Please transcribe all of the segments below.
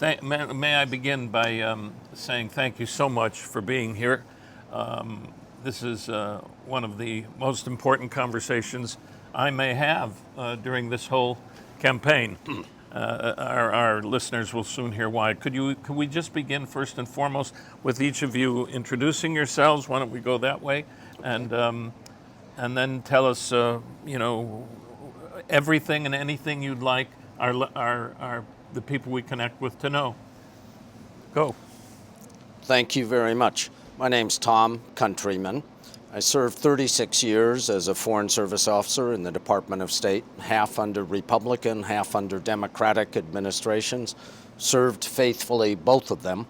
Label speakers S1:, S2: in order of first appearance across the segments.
S1: May I begin by saying thank you so much for being here. This is one of the most important conversations I may have during this whole campaign. Our listeners will soon hear why. Could we just begin first and foremost with each of you introducing yourselves? Why don't we go that way, and then tell us, everything and anything you'd like the people we connect with to know. Go.
S2: Thank you very much. My name's Tom Countryman. I served 36 years as a Foreign Service officer in the Department of State, half under Republican, half under Democratic administrations. Served faithfully both of them.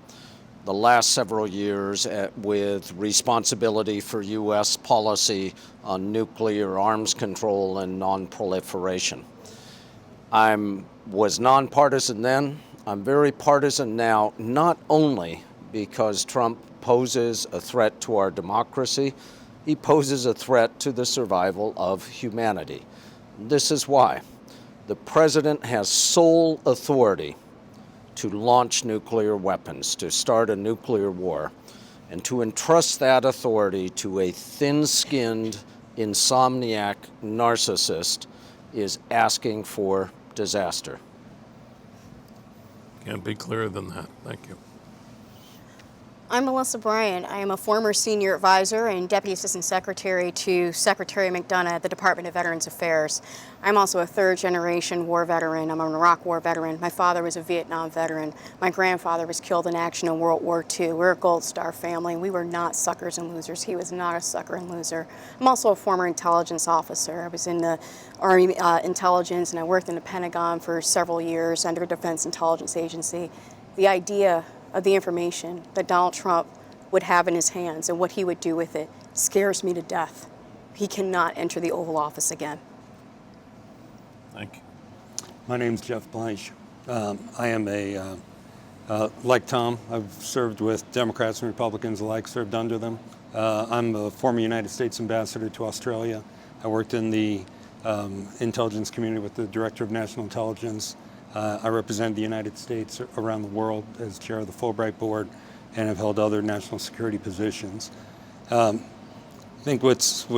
S2: The last several years with responsibility for U.S. policy on nuclear arms control and non-proliferation. I was nonpartisan then. I'm very partisan now, not only because Trump poses a threat to our democracy, he poses a threat to the survival of humanity. This is why. The president has sole authority to launch nuclear weapons, to start a nuclear war, and to entrust that authority to a thin-skinned, insomniac narcissist is asking for disaster.
S1: Can't be clearer than that. Thank you.
S3: I'm Melissa Bryant. I am a former senior advisor and deputy assistant secretary to Secretary McDonough at the Department of Veterans Affairs. I'm also a third-generation war veteran. I'm an Iraq War veteran. My father was a Vietnam veteran. My grandfather was killed in action in World War II. We're a Gold Star family. We were not suckers and losers. He was not a sucker and loser. I'm also a former intelligence officer. I was in the Army intelligence, and I worked in the Pentagon for several years under Defense Intelligence Agency. The idea of the information that Donald Trump would have in his hands and what he would do with it scares me to death. He cannot enter the Oval Office again.
S1: Thank you.
S4: My name's Jeff Bleich. I am like Tom, I've served with Democrats and Republicans alike, served under them. I'm a former United States ambassador to Australia. I worked in the intelligence community with the Director of National Intelligence. I represent the United States around the world as chair of the Fulbright Board and have held other national security positions. I think what's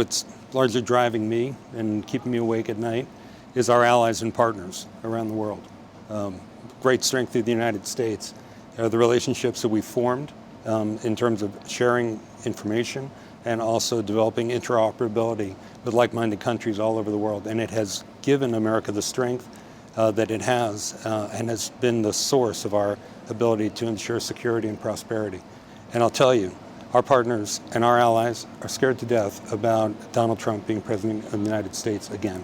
S4: largely driving me and keeping me awake at night is our allies and partners around the world. Great strength of the United States are the relationships that we've formed in terms of sharing information and also developing interoperability with like-minded countries all over the world. And it has given America the strength that it has and has been the source of our ability to ensure security and prosperity. And I'll tell you, our partners and our allies are scared to death about Donald Trump being president of the United States again.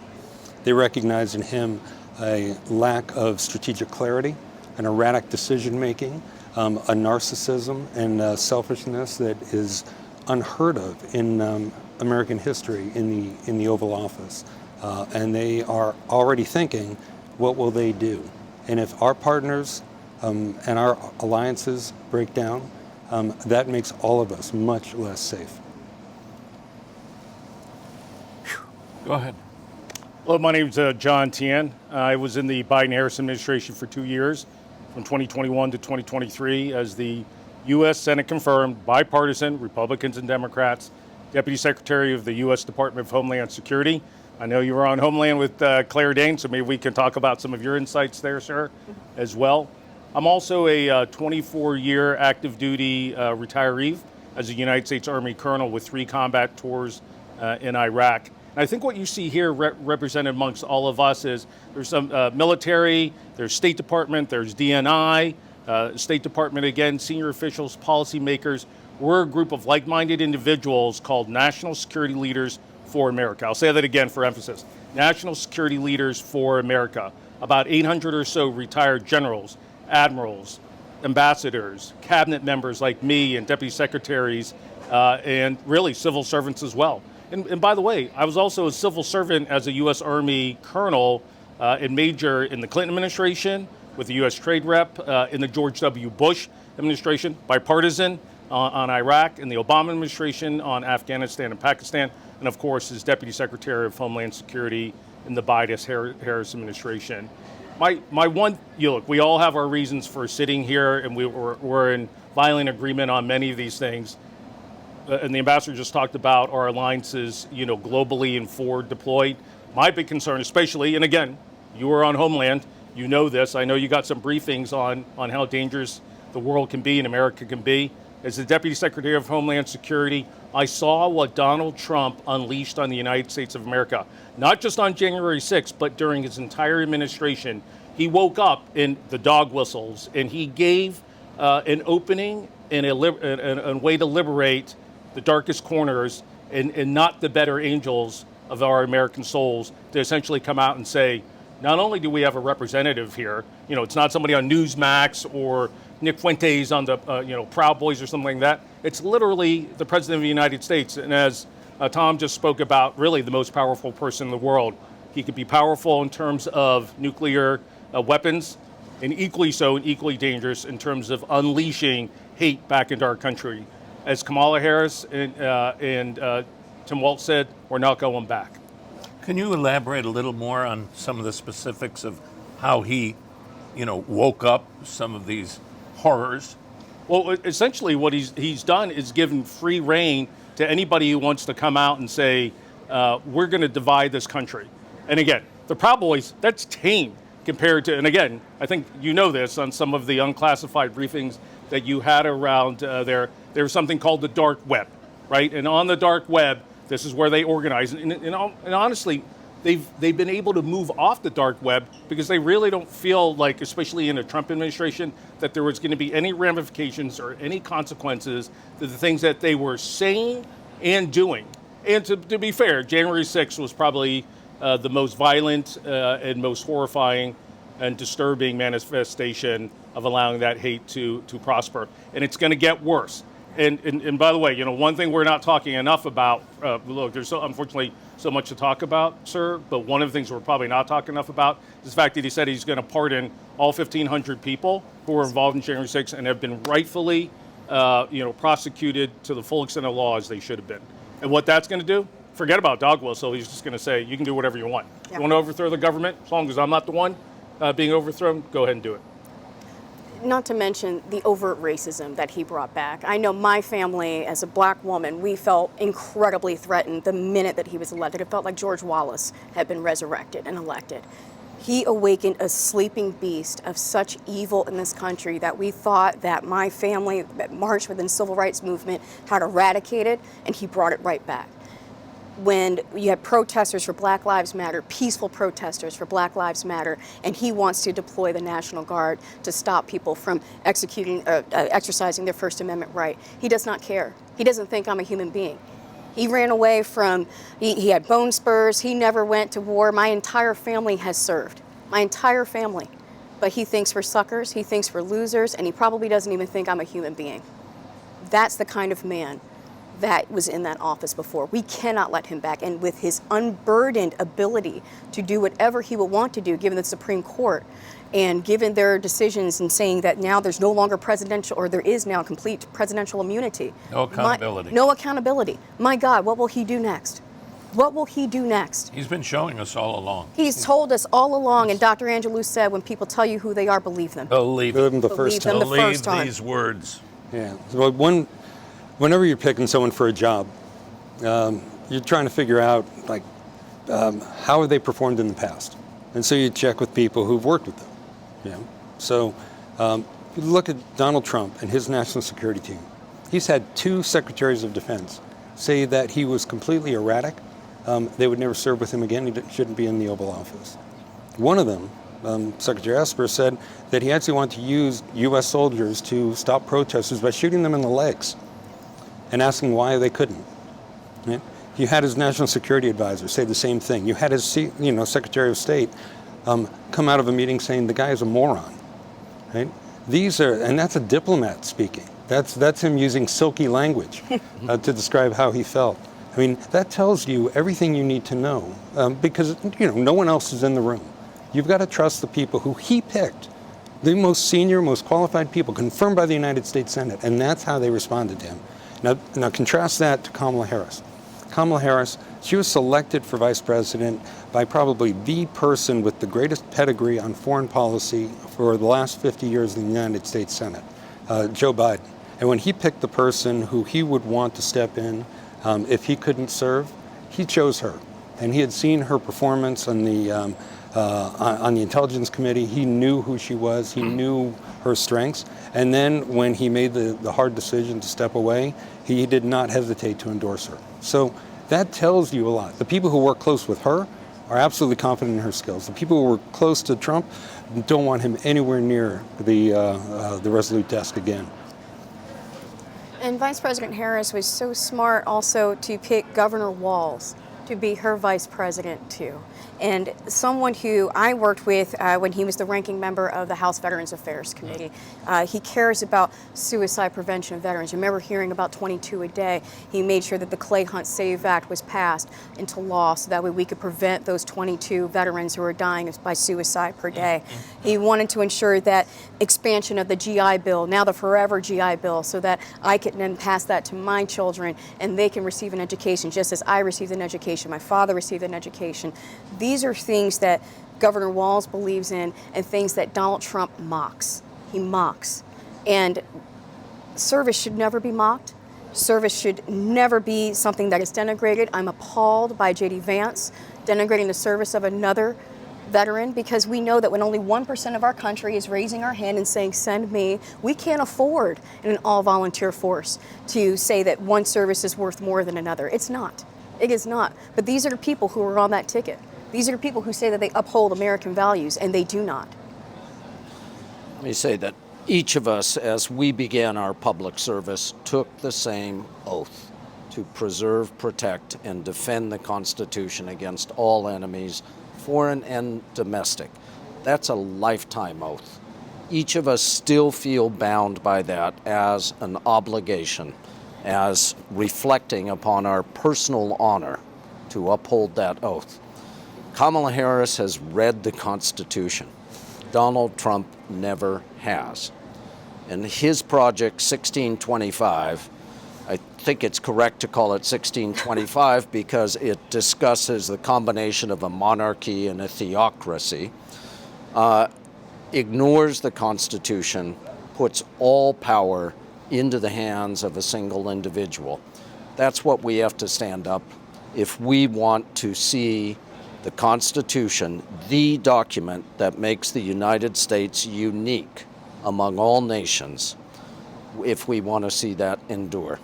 S4: They recognize in him a lack of strategic clarity, an erratic decision-making, a narcissism and selfishness that is unheard of in American history in the Oval Office. And they are already thinking, what will they do? And if our partners and our alliances break down, that makes all of us much less safe.
S1: Go ahead.
S5: Hello, my name is John Tien. I was in the Biden-Harris administration for 2 years, from 2021 to 2023, as the U.S. Senate-confirmed bipartisan Republicans and Democrats Deputy Secretary of the U.S. Department of Homeland Security. I know you were on Homeland with Claire Dane, so maybe we can talk about some of your insights there, sir, as well. I'm also a 24-year active duty retiree as a United States Army colonel with 3 combat tours in Iraq. And I think what you see here represented amongst all of us is there's some military, there's State Department, there's DNI, State Department again, senior officials, policymakers. We're a group of like-minded individuals called National Security Leaders for America. I'll say that again for emphasis. National Security Leaders for America. About 800 or so retired generals, admirals, ambassadors, cabinet members like me and deputy secretaries, and really civil servants as well. And by the way, I was also a civil servant as a U.S. Army colonel and major in the Clinton administration, with the U.S. Trade Rep, in the George W. Bush administration, bipartisan on Iraq, in the Obama administration on Afghanistan and Pakistan, and of course as Deputy Secretary of Homeland Security in the Biden-Harris administration. my one, look, we all have our reasons for sitting here, and we're in violent agreement on many of these things. And the ambassador just talked about our alliances, globally and forward deployed. My big concern, especially, and again, you were on Homeland, you know this. I know you got some briefings on how dangerous the world can be and America can be. As the Deputy Secretary of Homeland Security, I saw what Donald Trump unleashed on the United States of America, not just on January 6th, but during his entire administration. He woke up in the dog whistles, and he gave an opening and a way to liberate the darkest corners and not the better angels of our American souls to essentially come out and say, not only do we have a representative here, it's not somebody on Newsmax or Nick Fuentes on the Proud Boys or something like that. It's literally the President of the United States. And as Tom just spoke about, really the most powerful person in the world. He could be powerful in terms of nuclear weapons, and equally so and equally dangerous in terms of unleashing hate back into our country. As Kamala Harris and Tim Walz said, we're not going back.
S1: Can you elaborate a little more on some of the specifics of how he, woke up some of these horrors?
S5: Well, essentially what he's done is given free rein to anybody who wants to come out and say, we're going to divide this country. And again, the Proud Boys, that's tame compared to, and again, I think you know this on some of the unclassified briefings that you had around there's something called the dark web, right? And on the dark web, this is where they organize. And honestly, they've been able to move off the dark web because they really don't feel like, especially in a Trump administration, that there was going to be any ramifications or any consequences to the things that they were saying and doing. And to be fair, January 6th was probably the most violent and most horrifying and disturbing manifestation of allowing that hate to prosper. And it's going to get worse. And by the way, one thing we're not talking enough about, look, there's unfortunately so much to talk about, sir, but one of the things we're probably not talking enough about is the fact that he said he's going to pardon all 1,500 people who were involved in January 6th and have been rightfully, prosecuted to the full extent of law as they should have been. And what that's going to do, forget about dog whistle. He's just going to say, you can do whatever you want. Yep. You want to overthrow the government? As long as I'm not the one being overthrown, go ahead and do it.
S3: Not to mention the overt racism that he brought back. I know my family, as a black woman, we felt incredibly threatened the minute that he was elected. It felt like George Wallace had been resurrected and elected. He awakened a sleeping beast of such evil in this country that we thought that my family that marched within the civil rights movement had eradicated, and he brought it right back. When you had protesters for Black Lives Matter, peaceful protesters for Black Lives Matter, and he wants to deploy the National Guard to stop people from exercising their First Amendment right. He does not care. He doesn't think I'm a human being. He ran away from, he had bone spurs, he never went to war. My entire family has served, my entire family. But he thinks we're suckers, he thinks we're losers, and he probably doesn't even think I'm a human being. That's the kind of man that was in that office before. We cannot let him back. And with his unburdened ability to do whatever he will want to do, given the Supreme Court, and given their decisions and saying that now there's no longer presidential, or there is now complete presidential immunity.
S1: No accountability.
S3: No accountability. My God, what will he do next? What will he do next?
S1: He's been showing us all along.
S3: He's told us all along, and Dr. Angelou said, when people tell you who they are, believe them.
S1: Believe
S4: them the
S3: Believe
S4: first
S3: them
S4: time.
S3: the
S1: Believe
S3: first time.
S1: these words.
S4: Yeah. So whenever you're picking someone for a job, you're trying to figure out, how have they performed in the past? And so you check with people who've worked with them. So you look at Donald Trump and his national security team. He's had 2 secretaries of defense say that he was completely erratic. They would never serve with him again. He shouldn't be in the Oval Office. One of them, Secretary Esper, said that he actually wanted to use U.S. soldiers to stop protesters by shooting them in the legs and asking why they couldn't. Yeah? You had his national security advisor say the same thing. You had his Secretary of State come out of a meeting saying the guy is a moron. Right? And that's a diplomat speaking. That's him using silky language to describe how he felt. I mean, that tells you everything you need to know because no one else is in the room. You've got to trust the people who he picked, the most senior, most qualified people, confirmed by the United States Senate, and that's how they responded to him. Now contrast that to Kamala Harris. Kamala Harris She was selected for vice president by probably the person with the greatest pedigree on foreign policy for the last 50 years in the United States Senate, Joe Biden. And when he picked the person who he would want to step in if he couldn't serve, he chose her. And he had seen her performance on the Intelligence Committee. He knew who she was. He knew her strengths. And then when he made the hard decision to step away, he did not hesitate to endorse her. So that tells you a lot. The people who work close with her are absolutely confident in her skills. The people who were close to Trump don't want him anywhere near the Resolute desk again.
S3: And Vice President Harris was so smart also to pick Governor Walz to be her vice president too. And someone who I worked with when he was the ranking member of the House Veterans Affairs Committee. He cares about suicide prevention of veterans. You remember hearing about 22 a day. He made sure that the Clay Hunt Save Act was passed into law so that way we could prevent those 22 veterans who are dying by suicide per day. He wanted to ensure that expansion of the GI Bill, now the Forever GI Bill, so that I can then pass that to my children and they can receive an education just as I received an education, my father received an education. These are things that Governor Walz believes in and things that Donald Trump mocks. He mocks. And service should never be mocked. Service should never be something that is denigrated. I'm appalled by J.D. Vance denigrating the service of another veteran because we know that when only 1% of our country is raising our hand and saying, send me, we can't afford in an all-volunteer force to say that one service is worth more than another. It's not. It is not. But these are the people who are on that ticket. These are the people who say that they uphold American values, and they do not.
S2: Let me say that each of us, as we began our public service, took the same oath to preserve, protect, and defend the Constitution against all enemies, foreign and domestic. That's a lifetime oath. Each of us still feel bound by that as an obligation, as reflecting upon our personal honor to uphold that oath. Kamala Harris has read the Constitution. Donald Trump never has. And his project 1625, I think it's correct to call it 1625 because it discusses the combination of a monarchy and a theocracy, ignores the Constitution, puts all power into the hands of a single individual. That's what we have to stand up if we want to see the Constitution, the document that makes the United States unique among all nations, if we want to see that endure.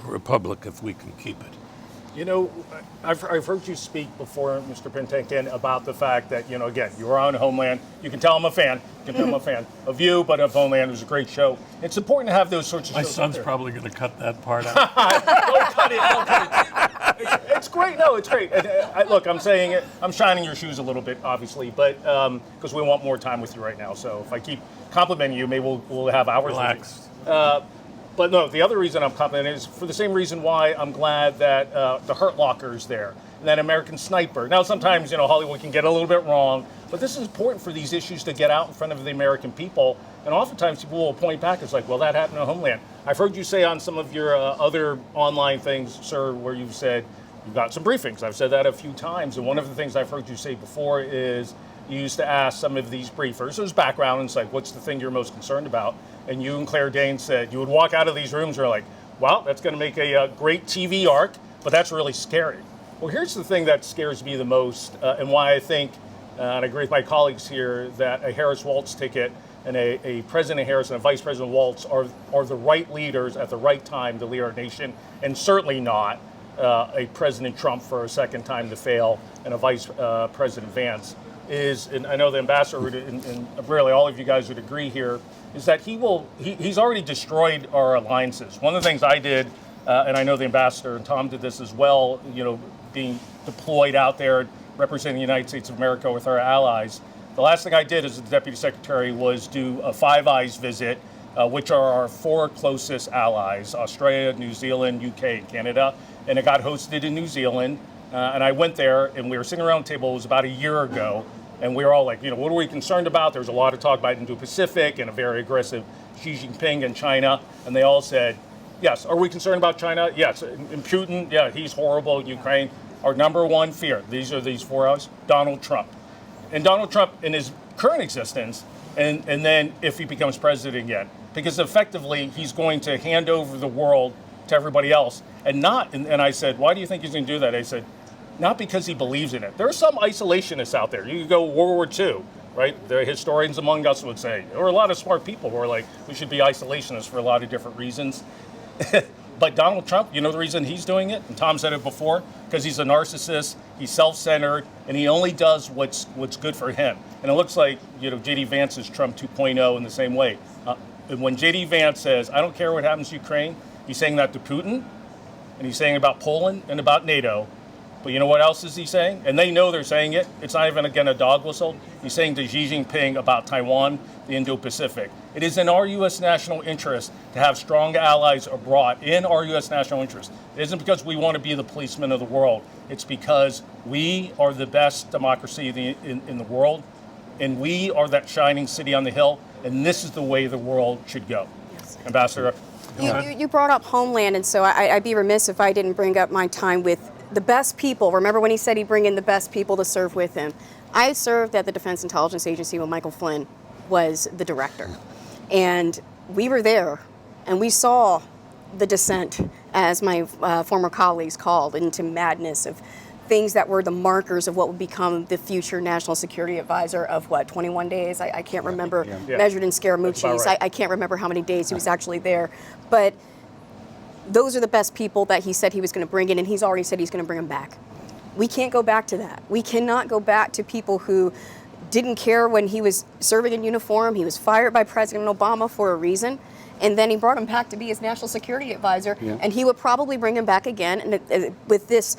S1: A republic, if we can keep it.
S5: You know, I've heard you speak before, Mr. Pentankin, about the fact that, you know, again, you were on Homeland. You can tell I'm a fan. You can tell I'm a fan of you, but of Homeland. It was a great show. It's important to have those sorts of
S1: My
S5: shows.
S1: son's probably going to cut that part out.
S5: Don't cut it. Don't cut it. It's great. No, it's great. Look, I'm saying it. I'm shining your shoes a little bit, obviously, but because we want more time with you right now. So if I keep complimenting you, maybe we'll have hours.
S1: Relax.
S5: But no, the other reason I'm complimenting is for the same reason why I'm glad that the Hurt Locker's there, and that American Sniper. Now, sometimes, you know, Hollywood can get a little bit wrong, but this is important for these issues to get out in front of the American people. And oftentimes people will point back, it's like, well, that happened in Homeland. I've heard you say on some of your other online things, sir, where you've said you've got some briefings. I've said that a few times, and one of the things I've heard you say before is you used to ask some of these briefers, there's background, and it's like, what's the thing you're most concerned about? And you and Claire Danes said you would walk out of these rooms and you're like, wow, that's going to make a great TV arc, but that's really scary. Well, here's the thing that scares me the most, and why I think, and I agree with my colleagues here, that a Harris-Walz ticket and a President Harris and a Vice President Walz are the right leaders at the right time to lead our nation, and certainly not a President Trump for a second time to fail and a Vice President Vance. And I know the ambassador and really all of you guys would agree here, is that he's already destroyed our alliances. One of the things I did, and I know the ambassador and Tom did this as well, you know, being deployed out there representing the United States of America with our allies. The last thing I did as the Deputy Secretary was do a Five Eyes visit, which are our four closest allies, Australia, New Zealand, UK, and Canada. And it got hosted in New Zealand. And I went there, and we were sitting around the table. It was about a year ago, and we were all like, you know, what are we concerned about? There's a lot of talk about Indo-Pacific and a very aggressive Xi Jinping in China, and they all said, Yes. Are we concerned about China? Yes. And Putin, yeah, he's horrible. Ukraine, our number one fear. These for us. Donald Trump. And Donald Trump in his current existence, and then if he becomes president again, because effectively he's going to hand over the world to everybody else. And I said, why do you think he's going to do that? I said, not because he believes in it. There are some isolationists out there. You could go World War II, right? The historians among us would say, there were a lot of smart people who are like, we should be isolationists for a lot of different reasons. But Donald Trump, you know the reason he's doing it? And Tom said it before, because he's a narcissist, he's self-centered, and he only does what's good for him. And it looks like, J.D. Vance is Trump 2.0 in the same way. And when J.D. Vance says, I don't care what happens to Ukraine, he's saying that to Putin, and he's saying about Poland and about NATO. But you know what else is he saying? And they know they're saying it. It's not even, again, a dog whistle. He's saying to Xi Jinping about Taiwan, the Indo-Pacific. It is in our U.S. national interest to have strong allies abroad, in our U.S. national interest. It isn't because we want to be the policeman of the world. It's because we are the best democracy in the world, and we are that shining city on the hill, and this is the way the world should go. Yes. Ambassador?
S3: You brought up Homeland, and so I'd be remiss if I didn't bring up my time with the best people. Remember when he said he'd bring in the best people to serve with him? I served at the Defense Intelligence Agency when Michael Flynn was the director. And we were there, and we saw the descent, as my former colleagues called, into madness of things that were the markers of what would become the future National Security Advisor of 21 days? I can't remember, measured in Scaramucci's.
S5: Right.
S3: I can't remember how many days he was actually there. But those are the best people that he said he was going to bring in, and he's already said he's going to bring them back. We can't go back to that. We cannot go back to people who didn't care when he was serving in uniform. He was fired by President Obama for a reason, and then he brought him back to be his national security advisor, and he would probably bring him back again. And with this,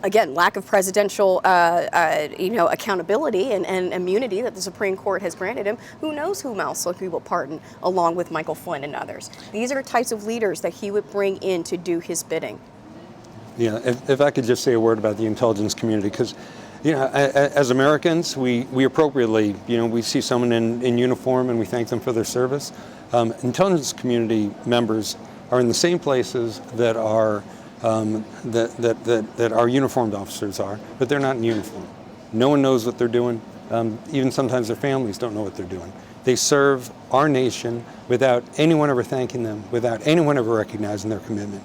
S3: again, lack of presidential accountability and immunity that the Supreme Court has granted him, who knows whom else he will pardon, along with Michael Flynn and others. These are types of leaders that he would bring in to do his bidding.
S4: Yeah, if I could just say a word about the intelligence community, because as Americans, we appropriately, we see someone in uniform and we thank them for their service. Intelligence community members are in the same places that our that our uniformed officers are, but they're not in uniform. No one knows what they're doing. Even sometimes their families don't know what they're doing. They serve our nation without anyone ever thanking them, without anyone ever recognizing their commitment.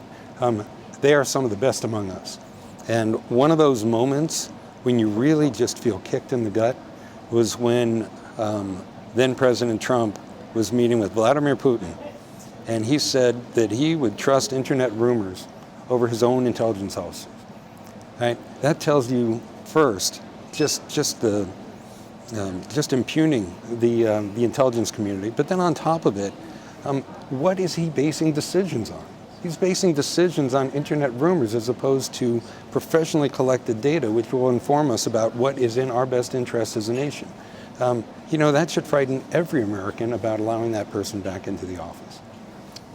S4: They are some of the best among us. And one of those moments when you really just feel kicked in the gut was when then President Trump was meeting with Vladimir Putin, and he said that he would trust internet rumors over his own intelligence officers. Right? That tells you first just impugning the intelligence community. But then on top of it, what is he basing decisions on? He's basing decisions on internet rumors as opposed to professionally collected data, which will inform us about what is in our best interest as a nation. That should frighten every American about allowing that person back into the office.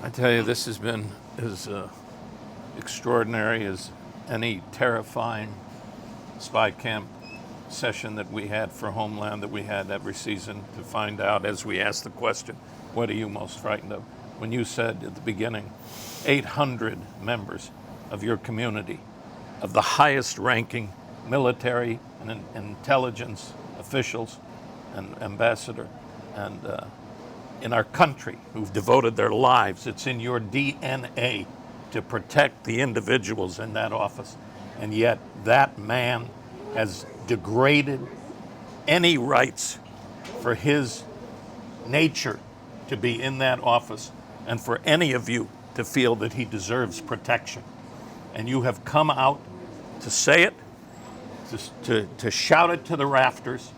S1: I tell you, this has been as extraordinary as any terrifying spy camp session that we had for Homeland that we had every season, to find out, as we asked the question, what are you most frightened of? When you said at the beginning, 800 members of your community, of the highest ranking military and intelligence officials and ambassador and in our country, who've devoted their lives. It's in your DNA to protect the individuals in that office. And yet that man has degraded any rights for his nature to be in that office, and for any of you to feel that he deserves protection. And you have come out to say it, to shout it to the rafters,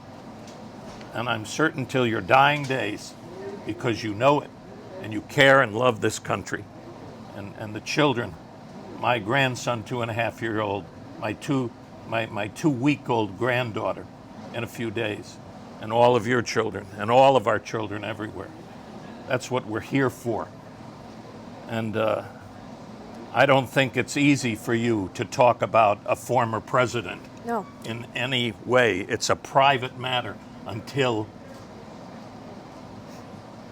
S1: and I'm certain till your dying days, because you know it, and you care and love this country. And the children, my grandson, 2.5-year-old, my 2-week-old granddaughter in a few days, and all of your children, and all of our children everywhere. That's what we're here for. And I don't think it's easy for you to talk about a former president in any way. It's a private matter until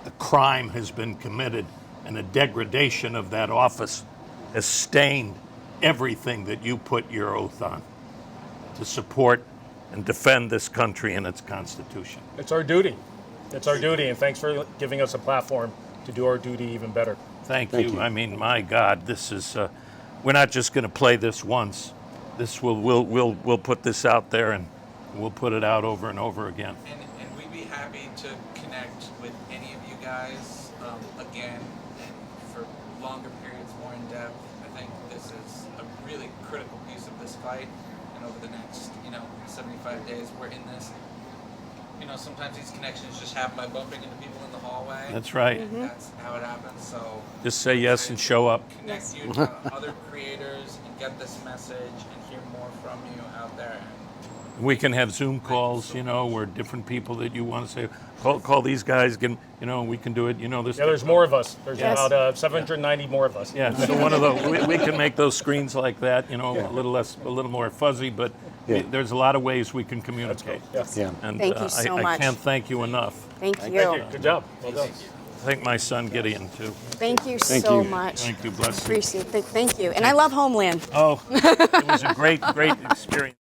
S1: the crime has been committed and the degradation of that office has stained everything that you put your oath on to support and defend this country and its Constitution.
S5: It's our duty. It's our duty, and thanks for giving us a platform to do our duty even better.
S1: Thank
S4: Thank
S1: you.
S4: you.
S1: I mean, my God, this is, we're not just going to play this once. We'll put this out there, and we'll put it out over and over again.
S6: And we'd be happy to connect with any of you guys again, and for longer periods, more in depth. I think this is a really critical piece of this fight, and over the next 75 days we're in this. Sometimes these connections just happen by bumping into people in the hallway.
S1: That's right.
S6: That's how it happens. So
S1: Just say yes and show up.
S6: connect you to other creators and get this message and hear more from you out there.
S1: We can have Zoom calls, where different people that you want to say, call these guys, we can do it, this.
S5: Yeah, there's more of us. There's
S3: Yes.
S5: about 790 more of us.
S1: Yeah, so one of the, we can make those screens like that, a little more fuzzy, but
S4: Yeah.
S1: there's a lot of ways we can communicate.
S5: Yes.
S4: Yeah.
S1: And
S3: Thank you so
S1: I
S3: much.
S1: can't thank you enough.
S3: Thank you.
S5: Thank you. Good job. Well done.
S1: Thank my son Gideon too.
S3: Thank you
S4: Thank
S3: so
S4: you.
S3: much.
S1: Thank you, bless you.
S3: Appreciate it. Thank you. And I love Homeland.
S1: Oh, it was a great experience.